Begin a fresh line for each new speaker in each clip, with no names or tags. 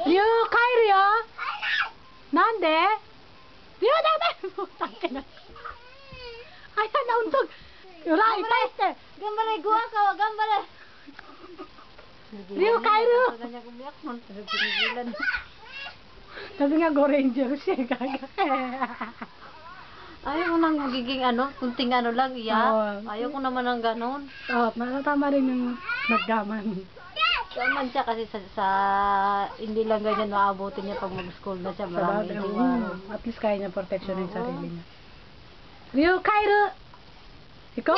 リュウ帰るよ。なんで？リュウダメ。もう立ってない。Ayan na untog. Yura, itaste.
Gambale, gua ka, gambale.
Rio, Cairo. Sabi nga Go Ranger siya, gaga.
Ayaw ko nang magiging ano, kunting ano lang, iya. Ayaw ko naman ng ganon.
Tama rin yung naggaman.
Gaman siya kasi sa hindi lang ganyan maabutin niya pag mag-school na siya. Marami
At least kaya niya protection yung sarili niya. Rio, Cairo! Ikaw?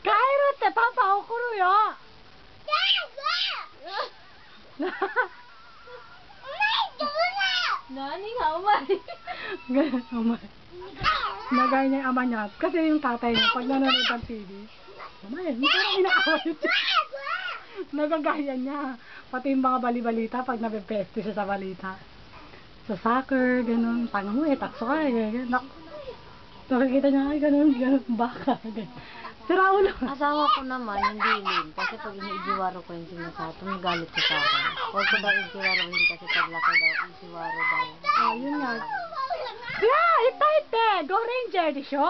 Cairo, te papa okuru yo!
Nani nga, umay!
Umay. Nagaya niya yung ama niya. Kasi yung tatay niya, pag nanonood ng TV, umay, hindi ko na inaaway siya. Nagagaya niya. Pati yung mga bali-balita pag napipeste siya sa balita. Sa soccer, gano'n. Tanga mo takso ka, gano'n. Nakikita niya, ay gano'n, baka, gano'n. Sira ulo.
Asawa ko naman, hindi din. Kasi pag iniijiwaro ko yung sinasabi, tumigalit siya sa akin. Huwag ko daw ijiwaro, hindi kasi paglaki daw, ijiwaro daw.
Yun nga. Yeah, ite! Go Ranger di sho?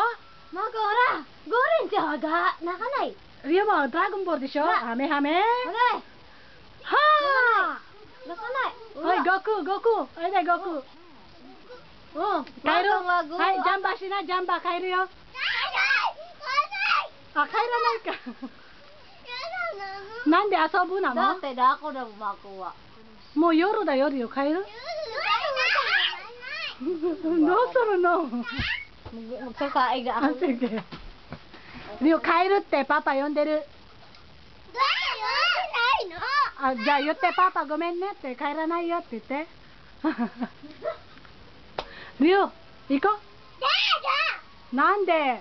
Magora! Go Ranger ga! Nakanay!
Rio mo, Dragon Ball di sho? Hame hame?
Hame!
Ha!
Nakanay!
Hoy, Goku! Ay, Goku! Oh, Cairo! Hai, jamba shina, jamba, Cairo yo! Cairo na ka! Nande asobu na mo?
Dati na ako na makuha.
Mo yoru da yoru yo, Cairo? No suru no?
Magsasaig na ako.
Sige. Rio, Cairo te papa yonderu.じゃあ言って、パパごめんねって帰らないよって言って。リオ、行こう。なんで？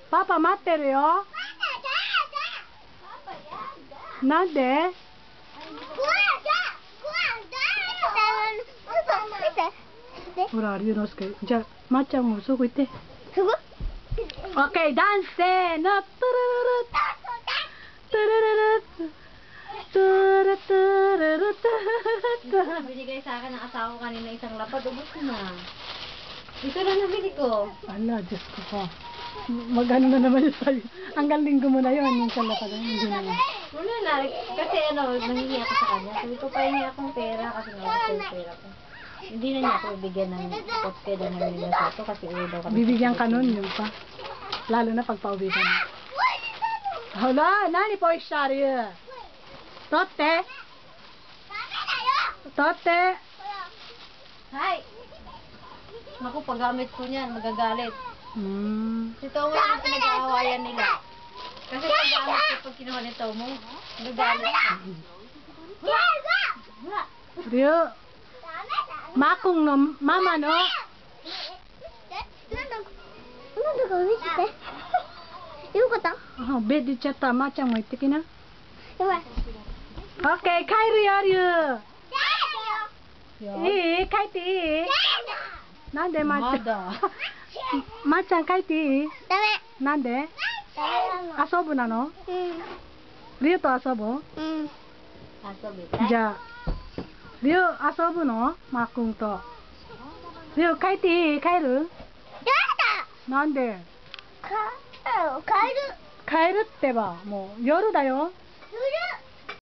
パパ待ってるよ。なんで？ほら、リオのすけ。じゃあ、まっちゃんもそこ行って。
すごい。
オッケー、ダンスせーの。トゥルルルトゥルルル
Binigay sa akin ng asawa ko kanina isang lapad, ubos ko na. Ito lang nabili ko.
Ala, Diyos ko pa. Mag-ano na naman yun sa'yo. Hanggang linggo mo na yun, yung isang lapad. Hindi naman.
Wala na, kasi ano, nangingi ako sa kanya. Sabi ko, pahingi akong pera kasi nawala ko yung pera ko. Hindi na niya ako bibigyan ng postpaid na nila sa ito kasi uwi daw kami.
Bibigyan ka nun, yung pa. Lalo na pag pauwi ka na. Hala, nani po ishari? Totte? Totte?
Hi! Naku, paggamit ko niyan, magagalit. Si Tomo yung pinag-aawayan nila. Kasi paggamit ko pag kinuha ni Tomo, magagalit.
Rio, makong no, mama no? Bed di chata, macam mo iti kina? Okay, Cairo yaru. Kaiti. Nande Mada. Machan kaiti. Nande? Asobu nano? Rio to asobu?
Asobu.
Ja. Rio asobu no? Makung to. Rio kaiti, Cairo? Nande? 帰るってばもう夜だよ。